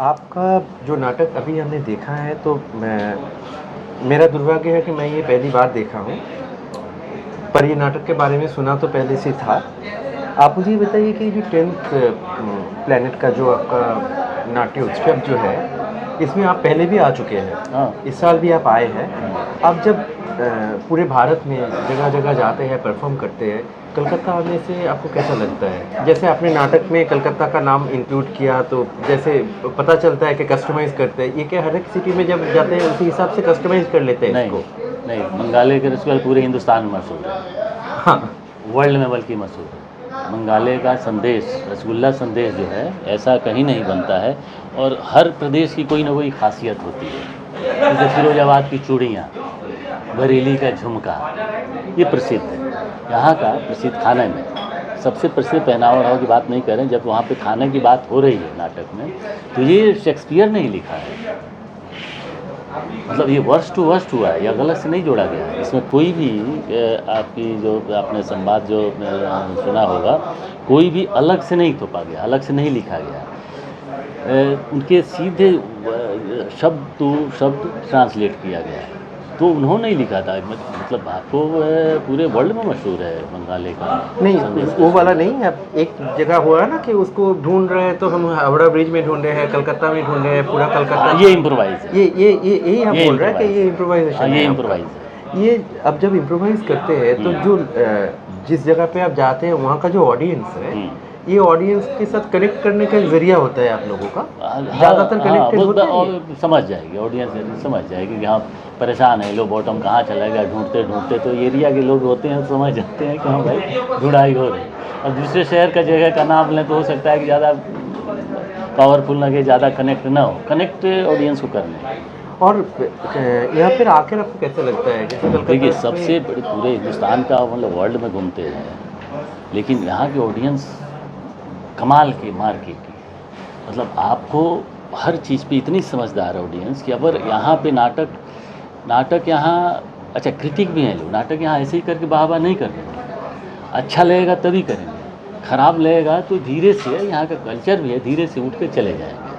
आपका जो नाटक अभी हमने देखा है तो मेरा दुर्भाग्य है कि मैं ये पहली बार देखा हूँ, पर ये नाटक के बारे में सुना तो पहले से था। आप मुझे ये बताइए कि जो 10th प्लैनेट का जो आपका नाट्य उत्सव जो है, इसमें आप पहले भी आ चुके हैं। हाँ। इस साल भी आप आए हैं। आप जब पूरे भारत में जगह जगह जाते हैं, परफॉर्म करते हैं, कलकत्ता आने से आपको कैसा लगता है? जैसे आपने नाटक में कलकत्ता का नाम इंक्लूड किया, तो जैसे पता चलता है कि कस्टमाइज़ करते हैं। ये क्या हर एक सिटी में जब जाते हैं उसी हिसाब से कस्टमाइज़ कर लेते हैं इसको? नहीं, बंगाली के रसगुल्ला पूरे हिंदुस्तान में मशहूर है, हाँ। वर्ल्ड में बल्कि मशहूर है। बंगाली का संदेश, रसगुल्ला संदेश जो है ऐसा कहीं नहीं बनता है, और हर प्रदेश की कोई ना कोई खासियत होती है। जैसे फिरोजाबाद की चूड़ियाँ, बरेली का झुमका, ये प्रसिद्ध है। यहाँ का प्रसिद्ध खाने में सबसे प्रसिद्ध पहनावा ओढ़ाव की बात नहीं करें, जब वहाँ पे खाने की बात हो रही है नाटक में, तो ये शेक्सपियर ने ही लिखा है। मतलब ये वर्ष टू वर्ष हुआ है, या गलत से नहीं जोड़ा गया है। इसमें कोई भी आपकी जो आपने संवाद जो सुना होगा, कोई भी अलग से नहीं थोपा गया, अलग से नहीं लिखा गया। उनके सीधे शब्द टू शब्द ट्रांसलेट किया गया है, तो उन्होंने ही लिखा था। मतलब आपको पूरे वर्ल्ड में मशहूर है बंगाली का। नहीं, वो वाला नहीं है। एक जगह हुआ है ना कि उसको ढूंढ रहे हैं, तो हम हावड़ा ब्रिज में ढूंढ रहे हैं, कलकत्ता में ढूंढ रहे हैं, पूरा कलकत्ता। ये इम्प्रोवाइज है। यही हम बोल रहे हैं कि ये इम्प्रोवाइजेशन है। ये इम्प्रोवाइज है। ये अब जब इम्प्रोवाइज करते हैं तो जो जिस जगह पे आप जाते हैं वहाँ का जो ऑडियंस है, ये ऑडियंस के साथ कनेक्ट करने का एक जरिया होता है आप लोगों का। ज़्यादातर कनेक्टेड होता है। समझ जाएगी ऑडियंस, समझ जाएगी कि हाँ परेशान है लोग, बॉटम कहाँ चला गया, ढूंढते ढूंढते, तो एरिया के लोग होते हैं, समझ जाते हैं कि हाँ भाई ढूंढाई हो रही। और दूसरे शहर का जगह का नाम लें तो हो सकता है कि ज़्यादा पावरफुल लगे, ज़्यादा कनेक्ट ना हो, कनेक्ट ऑडियंस को करने। और यहाँ फिर आखिर आपको कैसा लगता है? देखिए, सबसे बड़े पूरे हिंदुस्तान का मतलब वर्ल्ड में घूमते हैं, लेकिन यहाँ की ऑडियंस कमाल की, मार्केट की। मतलब आपको हर चीज़ पे इतनी समझदार ऑडियंस कि अगर यहाँ पे नाटक यहाँ अच्छा क्रिटिक भी हैं लोग, नाटक यहाँ ऐसे ही करके वाहवाही नहीं करेंगे। अच्छा लगेगा तभी करेंगे, ख़राब लगेगा तो धीरे से, यहाँ का कल्चर भी है, धीरे से उठ के चले जाएंगे।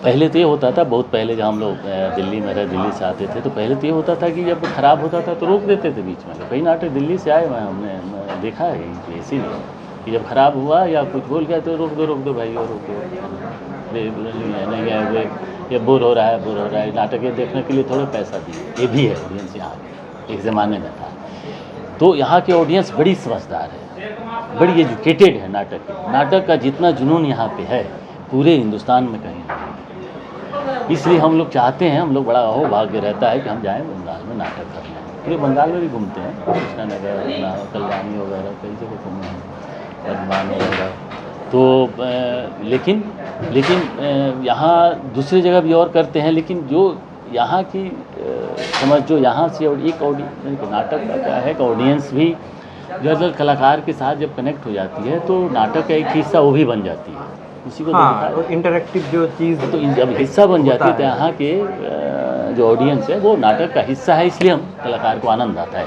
पहले तो ये होता था, बहुत पहले जब हम लोग दिल्ली में रहे, दिल्ली से आते थे, तो पहले तो ये होता था कि जब ख़राब होता था तो रोक देते थे बीच में। कई नाटक दिल्ली से आए हुए हमने देखा है ऐसे ही कि जब ख़राब हुआ या कुछ बोल गया तो रोक दो भाई, और रोक दो, नहीं है ये बोर हो रहा है, नाटक ये देखने के लिए थोड़ा पैसा दिए। ये भी है ऑडियंस यहाँ एक ज़माने में था। तो यहाँ की ऑडियंस बड़ी समझदार है, बड़ी एजुकेटेड है। नाटक का जितना जुनून यहाँ पे है पूरे हिंदुस्तान में कहीं नहीं। इसलिए हम लोग चाहते हैं, हम लोग बड़ा भाग्य रहता है कि हम जाएँ बंगाल में नाटक करने। पूरे बंगाल में भी घूमते हैं, कृष्णा नगर, कल्याणी वगैरह कई जगह घूमे हैं, वर्धमान वगैरह। तो लेकिन यहाँ दूसरी जगह भी और करते हैं, लेकिन जो यहाँ की समझ जो यहाँ से एक ऑडियंस, नाटक का क्या है कि ऑडियंस भी जो अगर कलाकार के साथ जब कनेक्ट हो जाती है तो नाटक का एक हिस्सा वो भी बन जाती है, उसी को इंटरेक्टिव जो चीज़ तो जब हिस्सा बन जाती है तो यहाँ के जो ऑडियंस है वो नाटक का हिस्सा है, इसलिए हम कलाकार को आनंद आता है।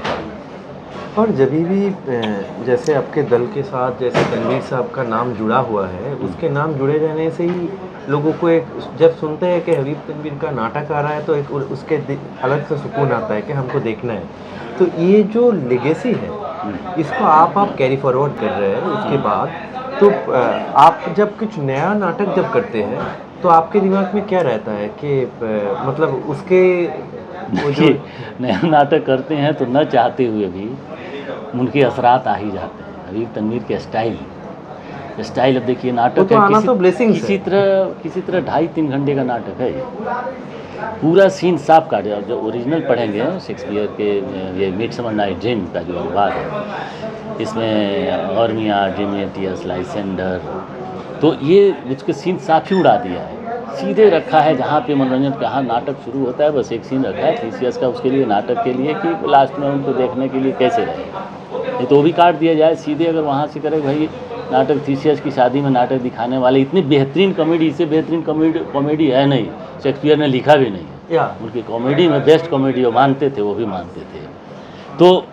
और जब भी जैसे आपके दल के साथ जैसे तनवीर साहब का नाम जुड़ा हुआ है, उसके नाम जुड़े रहने से ही लोगों को एक, जब सुनते हैं कि हबीब तनवीर का नाटक आ रहा है तो एक उसके अलग से सुकून आता है कि हमको देखना है। तो ये जो लेगेसी है, इसको आप कैरी फॉरवर्ड कर रहे हैं। उसके बाद तो आप जब कुछ नया नाटक जब करते हैं तो आपके दिमाग में क्या रहता है कि मतलब उसके जो नया नाटक करते हैं तो न चाहते हुए भी उनके असरात आ ही जाते हैं। हबीब तनवीर के स्टाइल अब देखिए, नाटक तो है किसी तरह 2.5-3 घंटे का नाटक है। पूरा सीन साफ काट दिया। जो ओरिजिनल पढ़ेंगे शेक्सपियर के ये मिडसमर नाइट ड्रीम का जो अनुवाद है, इसमें ऑर्मिया, डिमेटियस, लाइसेंडर, तो ये उसके सीन साफ ही उड़ा दिया है। सीधे रखा है जहाँ पे मनोरंजन कहाँ नाटक शुरू होता है, बस एक सीन रखा है थीसियस का उसके लिए, नाटक के लिए, कि लास्ट में उनको देखने के लिए कैसे रहे। ये तो भी काट दिया जाए सीधे। अगर वहाँ से करे भाई नाटक थीसियस की शादी में नाटक दिखाने वाले, इतनी बेहतरीन कॉमेडी, इससे बेहतरीन कॉमेडी है नहीं, शेक्सपियर ने लिखा भी नहीं है। उनकी कॉमेडी में बेस्ट कॉमेडी वो मानते थे, वो भी मानते थे। तो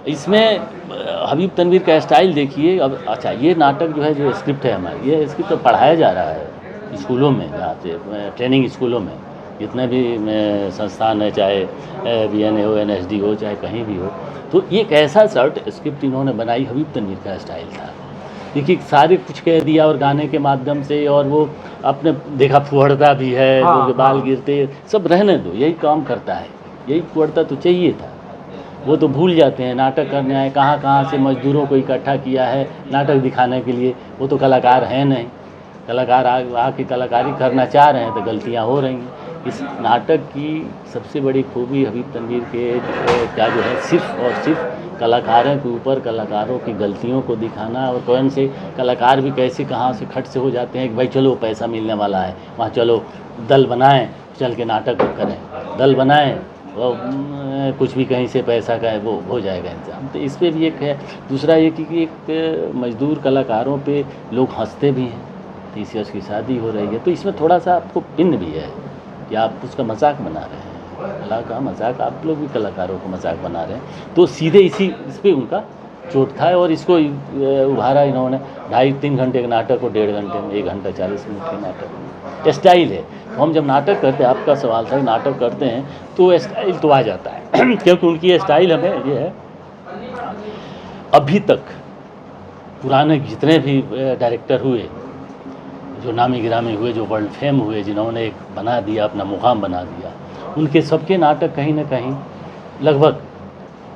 इसमें हबीब तनवीर का स्टाइल देखिए। अब अच्छा, ये नाटक जो है, जो स्क्रिप्ट है हमारी, ये स्क्रिप्ट तो पढ़ाया जा रहा है स्कूलों में, जहाँ से ट्रेनिंग स्कूलों में जितने भी संस्थान है, चाहे BNA हो, NSD हो, चाहे कहीं भी हो, तो एक ऐसा शॉर्ट स्क्रिप्ट इन्होंने बनाई, हबीब तनवीर का स्टाइल था। देखिए सारे कुछ कह दिया और गाने के माध्यम से, और वो आपने देखा फुहड़ता भी है, हाँ, जो बाल हाँ। गिरते, सब रहने दो, यही काम करता है, यही फुहड़ता तो चाहिए था। वो तो भूल जाते हैं, नाटक करने आए, कहाँ कहाँ से मजदूरों को इकट्ठा किया है नाटक दिखाने के लिए। वो तो कलाकार हैं नहीं, कलाकार आके कलाकारी करना चाह रहे हैं तो गलतियाँ हो रही हैं। इस नाटक की सबसे बड़ी खूबी हबीब तनवीर के क्या जो है, सिर्फ और सिर्फ कलाकारों के ऊपर कलाकारों की गलतियों को दिखाना, और कौन से कलाकार भी कैसे कहाँ से खट से हो जाते हैं कि भाई चलो पैसा मिलने वाला है, वहाँ चलो दल बनाएं, चल के नाटक करें, दल बनाएं, कुछ भी कहीं से पैसा का है वो हो जाएगा इंतजाम। तो इस पर भी एक है। दूसरा ये कि एक मजदूर कलाकारों पे लोग हंसते भी हैं। 30 वर्ष की शादी हो रही है, तो इसमें थोड़ा सा आपको पिन भी है कि आप उसका मजाक बना रहे हैं, कला का मजाक, आप लोग भी कलाकारों को मजाक बना रहे हैं। तो सीधे इस पर उनका चोट था, और इसको उभारा इन्होंने 2.5-3 घंटे के नाटक को 1.5 घंटे में, 1 घंटा 40 मिनट के नाटक में। स्टाइल है। तो हम जब नाटक करते हैं, आपका सवाल था, नाटक करते हैं तो स्टाइल तो आ जाता है क्योंकि उनकी स्टाइल हमें ये है, अभी तक पुराने जितने भी डायरेक्टर हुए, जो नामी गिरामी हुए, जो वर्ल्ड फेम हुए, जिन्होंने एक बना दिया, अपना मुकाम बना दिया, उनके सबके नाटक कहीं ना कहीं लगभग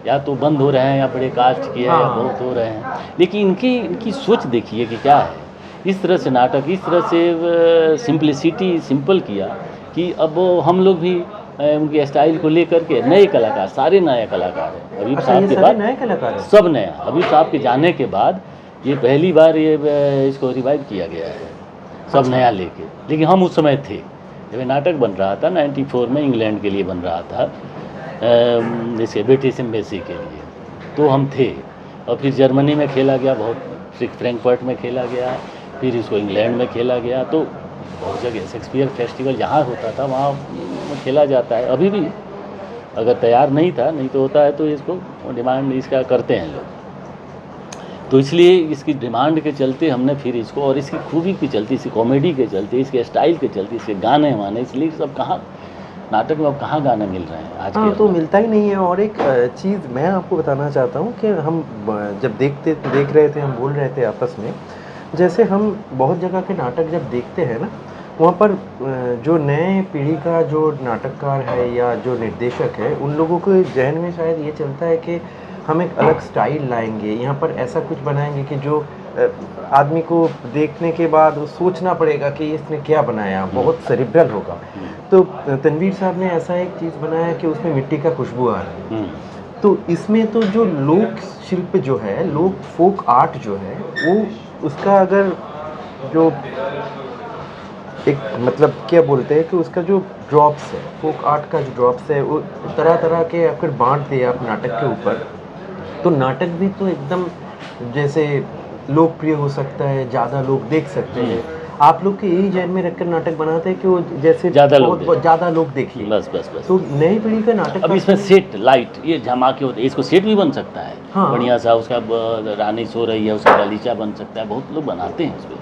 या तो बंद हो रहे हैं, या बड़े कास्ट किए हैं, या बहुत हो रहे हैं। लेकिन इनकी सोच देखिए कि क्या है, इस तरह से नाटक, इस तरह से सिंपलिसिटी, सिंपल किया कि अब हम लोग भी उनके स्टाइल को लेकर के नए कलाकार, सारे नए कलाकार हैं हबीब साहब के बाद, नए कलाकार हैं? सब नया। हबीब साहब के जाने के बाद ये पहली बार ये इसको रिवाइव किया गया है, सब नया लेके। लेकिन हम उस समय थे जब ये नाटक बन रहा था, 94 में इंग्लैंड के लिए बन रहा था, जैसे ब्रिटिश एम्बेसी के लिए, तो हम थे। और फिर जर्मनी में खेला गया, बहुत फ्रैंकफर्ट में खेला गया, फिर इसको इंग्लैंड में खेला गया, तो बहुत जगह शेक्सपियर फेस्टिवल जहाँ होता था वहाँ खेला जाता है। अभी भी अगर तैयार नहीं था, नहीं तो होता है तो इसको डिमांड इसका करते हैं लोग। तो इसलिए इसकी डिमांड के चलते हमने फिर इसको, और इसकी खूबी के चलते, इसकी कॉमेडी के चलते, इसके स्टाइल के चलते, इसके गाने वाने, इसलिए सब कहाँ नाटक में अब कहाँ गाने मिल रहे हैं आज के, तो मिलता ही नहीं है। और एक चीज़ मैं आपको बताना चाहता हूँ कि हम जब देख रहे थे, हम बोल रहे थे आपस में, जैसे हम बहुत जगह के नाटक जब देखते हैं ना, वहाँ पर जो नए पीढ़ी का जो नाटककार है या जो निर्देशक है, उन लोगों के जहन में शायद ये चलता है कि हम एक अलग स्टाइल लाएंगे, यहाँ पर ऐसा कुछ बनाएंगे कि जो आदमी को देखने के बाद वो सोचना पड़ेगा कि इसने क्या बनाया, बहुत सेरिब्रल होगा। तो तनवीर साहब ने ऐसा एक चीज़ बनाया कि उसमें मिट्टी का खुशबू आ रहा है। तो इसमें तो जो लोक शिल्प जो है, लोक फोक आर्ट जो है, वो उसका अगर जो एक मतलब क्या बोलते हैं कि उसका जो ड्रॉप्स है, फोक आर्ट का जो ड्रॉप्स है, वो तरह तरह के अगर बांट दिए आप नाटक के ऊपर, तो नाटक भी तो एकदम जैसे लोकप्रिय हो सकता है, ज़्यादा लोग देख सकते हैं। आप लोग के यही जहन में रखकर नाटक बनाते हैं कि वो जैसे ज़्यादा लोग देखिए। बस। तो नई पीढ़ी का नाटक, अब इसमें सेट लाइट, ये धमाके होते हैं, इसको सेट भी बन सकता है। हाँ। बढ़िया सा, उसका रानी सो रही है, उसका गलीचा बन सकता है, बहुत लोग बनाते हैं इसको।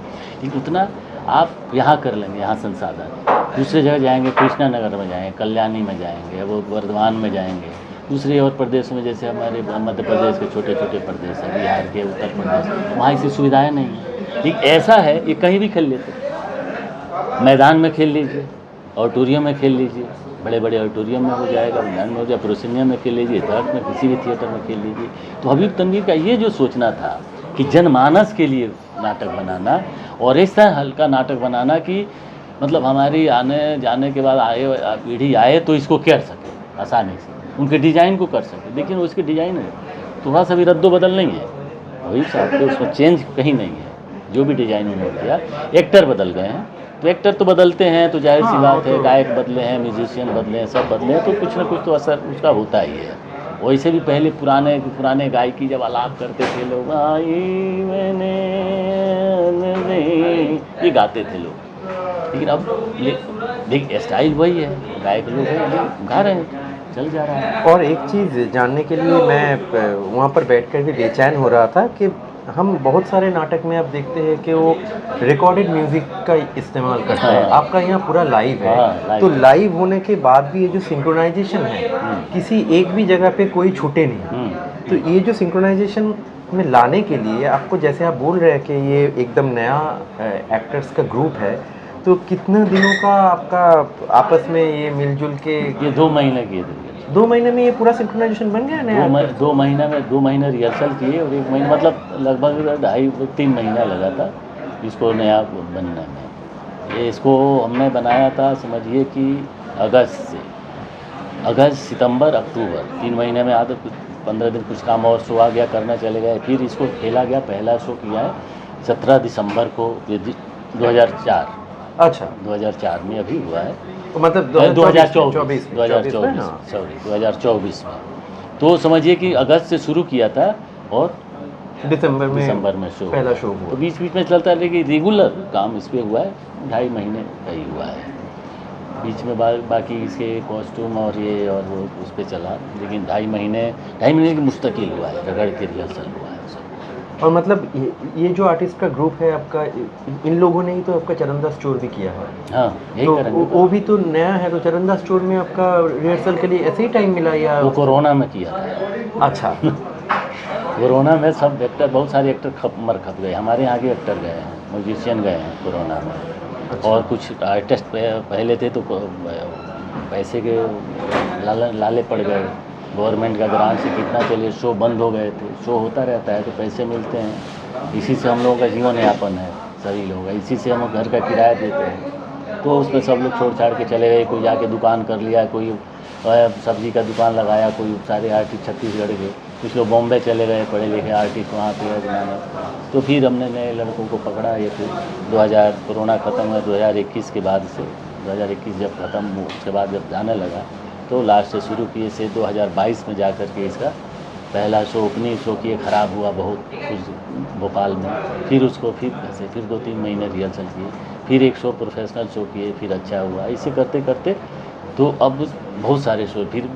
लेकिन उतना आप यहाँ कर लेंगे, यहाँ संसाधन, दूसरी जगह जाएंगे, कृष्णा नगर में जाएंगे, कल्याणी में जाएंगे, वो वर्धमान में जाएंगे, दूसरे और प्रदेश में, जैसे हमारे मध्य प्रदेश के छोटे छोटे प्रदेश हैं, बिहार के, उत्तर प्रदेश, वहाँ ऐसी सुविधाएं नहीं हैं। लेकिन ऐसा है, ये कहीं भी खेल लेते, मैदान में खेल लीजिए, ऑडिटोरियम में खेल लीजिए, बड़े बड़े ऑडिटोरियम में हो जाएगा, मैदान में हो जाए, प्रोसिनियम में खेल लीजिए, थर्ड में किसी भी थिएटर में खेल लीजिए। तो हबीब तनवीर का ये जो सोचना था कि जनमानस के लिए नाटक बनाना, और ऐसा हल्का नाटक बनाना कि मतलब हमारी आने जाने के बाद पीढ़ी आए तो इसको कर सके आसानी से, उनके डिज़ाइन को कर सके। लेकिन उसके डिज़ाइन थोड़ा सा भी रद्दो बदल नहीं है हबीब साहब के, उसमें चेंज कहीं नहीं है। जो भी डिज़ाइन उन्होंने किया, एक्टर बदल गए हैं, तो एक्टर तो बदलते हैं, तो जाहिर सी बात है, गायक बदले हैं, म्यूजिशियन बदले हैं, सब बदले हैं, तो कुछ ना कुछ तो असर उसका होता ही है। वैसे भी पहले पुराने गायकी जब आलाप करते थे लोग, आई मैंने ये गाते थे लोग, लेकिन अब देख स्टाइल वही है, गायक लोग हैं, गा रहे हैं, चल जा रहा है। और एक चीज़ जानने के लिए मैं वहाँ पर बैठ कर भी बेचैन हो रहा था कि हम बहुत सारे नाटक में आप देखते हैं कि वो रिकॉर्डेड म्यूजिक का इस्तेमाल करता है, हाँ। आपका यहाँ पूरा लाइव है। हाँ, लाइव तो है। लाइव होने के बाद भी ये जो सिंक्रोनाइजेशन है किसी एक भी जगह पे कोई छूटे नहीं। तो ये जो सिंक्रोनाइजेशन में लाने के लिए आपको, जैसे आप बोल रहे हैं कि ये एकदम नया एक्टर्स का ग्रुप है, तो कितना दिनों का आपका आपस में ये मिलजुल के ये 2 महीने किए थे। 2 महीने में ये पूरा सिंक्रोनाइजेशन बन गया नया actors? 2 महीने रिहर्सल किए और 1 महीने मतलब लगभग 2.5-3 महीना लगा था इसको नया बनने में। ये इसको हमने बनाया था समझिए कि अगस्त, सितंबर, अक्टूबर 3 महीने में आधे 15 दिन कुछ काम और शो आ गया, करना चले गए। फिर इसको खेला गया, पहला शो किया है 17 दिसंबर को, ये 2004 अच्छा, 2004 में अभी हुआ है। तो मतलब 2024 में, हाँ। सॉरी 2024 में। तो समझिए कि अगस्त से शुरू किया था और दिसंबर में शो पहला शो तो हुआ। बीच बीच में चलता है, लेकिन रेगुलर काम इस पे हुआ है 2.5 महीने का ही हुआ है। बीच में बाकी इसके कॉस्ट्यूम और ये और वो उस पर चला, लेकिन 2.5 महीने की मुस्तकिल हुआ है, रगड़ के रिहर्सल हुआ है सब। और मतलब ये जो आर्टिस्ट का ग्रुप है आपका, इन लोगों ने ही तो आपका चरणदास चोर भी किया है। हाँ, यही तो करेंगे। वो भी तो नया है, तो चरणदास चोर में आपका रिहर्सल के लिए ऐसे ही टाइम मिला या? वो कोरोना में किया था। अच्छा। कोरोना में सब एक्टर, बहुत सारे एक्टर खप गए, हमारे यहाँ के एक्टर गए हैं, म्यूजिशियन गए हैं कोरोना में। अच्छा। और कुछ आर्टिस्ट पहले थे तो पैसे के लाले पड़ गए, गवर्नमेंट का ग्रांट से कितना चलिए, शो बंद हो गए थे। शो होता रहता है तो पैसे मिलते हैं, इसी से हम लोगों का जीवन यापन है, सभी लोगों का, इसी से हम घर का किराया देते हैं। तो उसमें सब लोग छोड़ छाड़ के चले गए, कोई जाके दुकान कर लिया, कोई सब्जी का दुकान लगाया, कोई सारे आर्टिस्ट छत्तीसगढ़ के, कुछ लोग बॉम्बे चले गए, पढ़े लिखे आर्टिस्ट वहाँ पे है बनाना। तो फिर हमने नए लड़कों को पकड़ा। ये फिर 2000 कोरोना ख़त्म हुआ 2021 के बाद से, 2021 जब ख़त्म हुआ उसके बाद जब जाने लगा तो लास्ट से शुरू किए से 2022 में जा कर के इसका पहला शो, ओपनिंग शो किए, ख़राब हुआ बहुत कुछ भोपाल में। फिर उसको फिर 2-3 महीने रिहर्सल किए, फिर एक शो प्रोफेशनल शो किए, फिर अच्छा हुआ। इसे करते करते तो अब बहुत सारे शो, फिर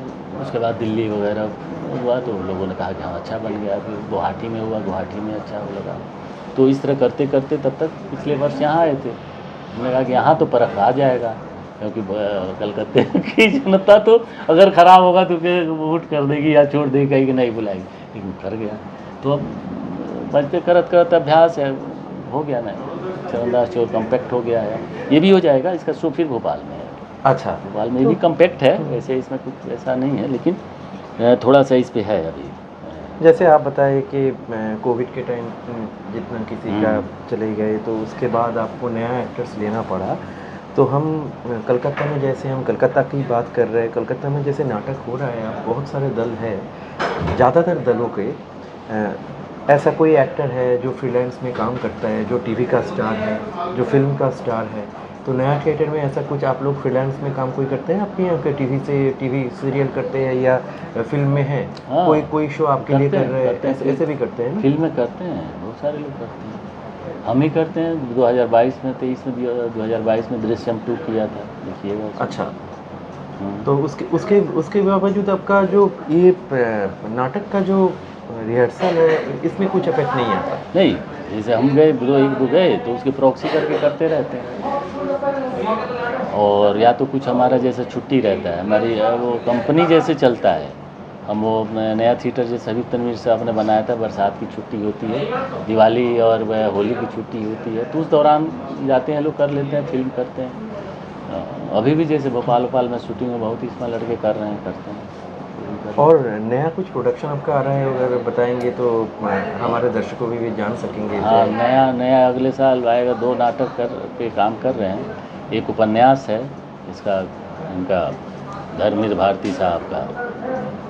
उसके बाद दिल्ली वगैरह हुआ तो लोगों ने कहा कि हाँ अच्छा बन गया। फिर गुवाहाटी में हुआ, गुवाहाटी में अच्छा लगा। तो इस तरह करते करते तब तक पिछले वर्ष यहाँ आए थे। हमने कहा कि यहाँ तो परख आ जाएगा, क्योंकि कलकत्ते की जनता तो अगर ख़राब होगा तो फिर वोट कर देगी या छोड़ देगी, कहीं कि नहीं बुलाएगी, लेकिन कर गया। तो अब बचते करत करत अभ्यास है, हो गया ना, चरणदास चोर कम्पैक्ट हो गया है। ये भी हो जाएगा, इसका शो फिर भोपाल में है। अच्छा, भोपाल में भी कम्पैक्ट है, वैसे इसमें कुछ ऐसा नहीं है, लेकिन थोड़ा सा इस पे है अभी। जैसे आप बताए कि कोविड के टाइम जितना किसी का चले गए, तो उसके बाद आपको नया एक्टर्स लेना पड़ा। तो हम कलकत्ता में, जैसे हम कलकत्ता की बात कर रहे हैं, कलकत्ता में जैसे नाटक हो रहा है, अब बहुत सारे दल है, ज़्यादातर दलों के ऐसा कोई एक्टर है जो फ्रीलांस में काम करता है, जो टीवी का स्टार है, जो फिल्म का स्टार है। तो नया थिएटर में ऐसा कुछ आप लोग फ्रीलांस में काम कोई करते हैं आपके यहाँ के? टीवी सीरियल करते हैं या फिल्म में है? हाँ, कोई शो आपके लिए कर रहे हैं, ऐसे भी करते हैं ना? फिल्म में करते हैं, बहुत सारे लोग करते हैं, हम ही करते हैं। 2022 में 2022 में दृश्यम 2 किया था, देखिएगा। अच्छा। तो उसके बावजूद आपका जो ये नाटक का जो रिहर्सल है, इसमें कुछ इफेक्ट नहीं आता? नहीं, जैसे हम गए 1-2 गए तो उसके प्रॉक्सी करके करते रहते हैं। और या तो कुछ हमारा जैसे छुट्टी रहता है, हमारी वो कंपनी जैसे चलता है, हम वो नया थिएटर जैसे अभी तनवीर साहब ने बनाया था, बरसात की छुट्टी होती है, दिवाली और होली की छुट्टी होती है, तो उस दौरान जाते हैं लोग, कर लेते हैं, फिल्म करते हैं। अभी भी जैसे भोपाल में शूटिंग में बहुत इसमें लड़के कर रहे हैं, करते हैं। और नया कुछ प्रोडक्शन आपका आ रहा है, अगर बताएंगे तो हमारे दर्शकों भी जान सकेंगे। हाँ, नया अगले साल आएगा। 2 नाटक पे काम कर रहे हैं। एक उपन्यास है इसका, इनका धर्मेंद्र भारती साहब का,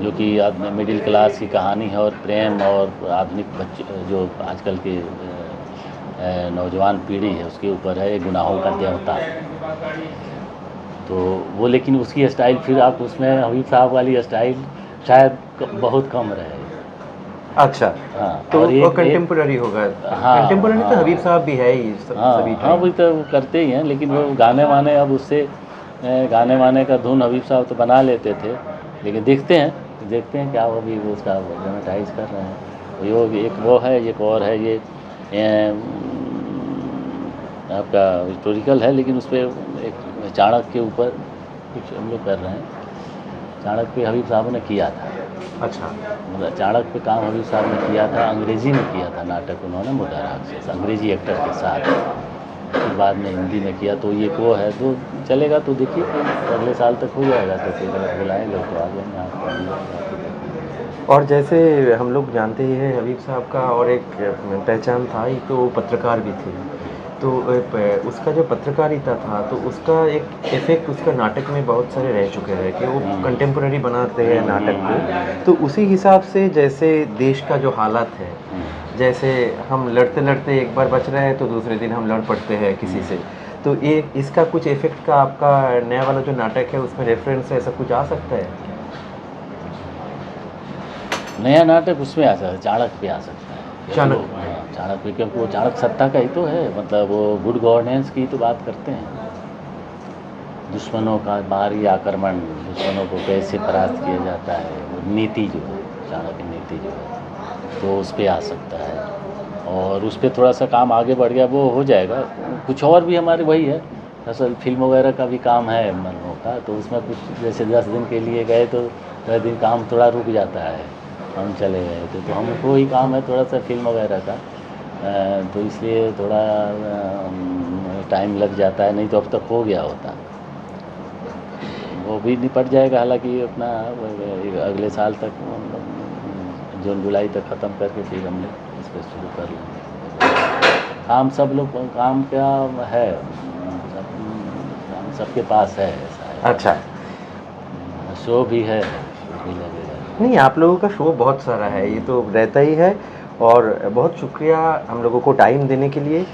जो कि मिडिल क्लास की कहानी है, और प्रेम और आधुनिक बच्चे जो आजकल के नौजवान पीढ़ी है उसके ऊपर है, गुनाहों का देवता। तो वो, लेकिन उसकी स्टाइल फिर आप उसमें हबीब साहब वाली स्टाइल शायद बहुत कम रहे। अच्छा। हाँ, तो और वो कंटेम्पोररी होगा। हाँ, कंटेम्पोररी तो हबीब साहब भी है ही सभी हाँ, वो तो करते ही हैं, लेकिन वो गाने वाने, अब उससे गाने वाने का धुन हबीब साहब तो बना लेते थे, लेकिन देखते हैं क्या वो भी उसका ड्रामेटाइज कर रहे हैं। एक वो है, एक और है ये आपका हिस्टोरिकल है, लेकिन उस पर एक चाणक्य के ऊपर कुछ हम लोग कर रहे हैं। चाणक्य पे हबीब साहब ने किया था, अच्छा। मतलब चाणक्य पे काम हबीब साहब ने किया था, अंग्रेजी में किया था नाटक उन्होंने, मुद्दा राक्षस अंग्रेजी एक्टर के साथ, फिर बाद में हिंदी में किया। तो ये वो है, तो चलेगा, तो देखिए अगले साल तक हो जाएगा, तो फिर अगर बुलाएंगे तो आ जाएंगे आप। और जैसे हम लोग जानते ही हैं हबीब साहब का और एक पहचान था ही, तो पत्रकार भी थे। तो उसका जो पत्रकारिता था तो उसका एक इफेक्ट उसका नाटक में बहुत सारे रह चुके हैं कि वो कंटेम्प्रेरी बनाते हैं नाटक को। तो उसी हिसाब से जैसे देश का जो हालत है, जैसे हम लड़ते लड़ते एक बार बच रहे हैं तो दूसरे दिन हम लड़ पड़ते हैं किसी से, तो ये इसका कुछ इफेक्ट का आपका नया वाला जो नाटक है उसमें रेफरेंस ऐसा कुछ आ सकता है? नया नाटक उसमें आ सकता है, चाणक्य पे आ सकता है। चाणक्य। हाँ, चाणक्य पे, क्योंकि वो चाणक्य सत्ता का ही तो है, मतलब वो गुड गवर्नेंस की तो बात करते हैं। दुश्मनों का बाहरी आक्रमण, दुश्मनों को कैसे परास्त किया जाता है, वो नीति जो है, चाणक्य नीति जो है, तो उस पर आ सकता है। और उस पर थोड़ा सा काम आगे बढ़ गया, वो हो जाएगा। कुछ और भी हमारे वही है, असल फिल्म वगैरह का भी काम है मनों का, तो उसमें कुछ जैसे 10 दिन के लिए गए तो 10 दिन काम थोड़ा रुक जाता है, हम चले गए थे, तो हमको ही काम है थोड़ा सा फिल्म वगैरह का, तो इसलिए थोड़ा टाइम लग जाता है, नहीं तो अब तक हो गया होता। वो भी निपट जाएगा, हालांकि अपना अगले साल तक, जून जुलाई तक ख़त्म करके फिर हम लोग इस पर शुरू कर लेंगे। काम सब लोग, काम क्या है, सबके पास है ऐसा है। अच्छा। शो भी है, शो भी लगेगा। नहीं, आप लोगों का शो बहुत सारा है, ये तो रहता ही है। और बहुत शुक्रिया हम लोगों को टाइम देने के लिए।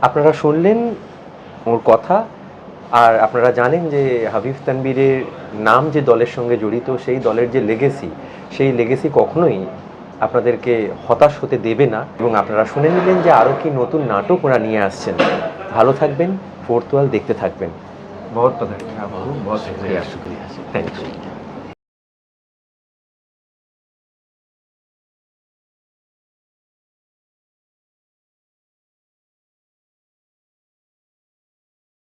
আপনারা শুনলেন ওর কথা, আর আপনারা জানেন যে হাবিব তানভীরের নাম যে দলের সঙ্গে জড়িত, সেই দলের যে লেগেসি, সেই লেগেসি কখনোই আপনাদেরকে হতাশ হতে দেবে না। এবং আপনারা শুনে নিলেন যে আরও কি নতুন নাটক ওরা নিয়ে আসছেন। ভালো থাকবেন, ফোর্থ ওয়াল দেখতে থাকবেন। बहुत बहुत धन्यवाद आपको, बहुत शुक्रिया। शुक्रिया। Thank you.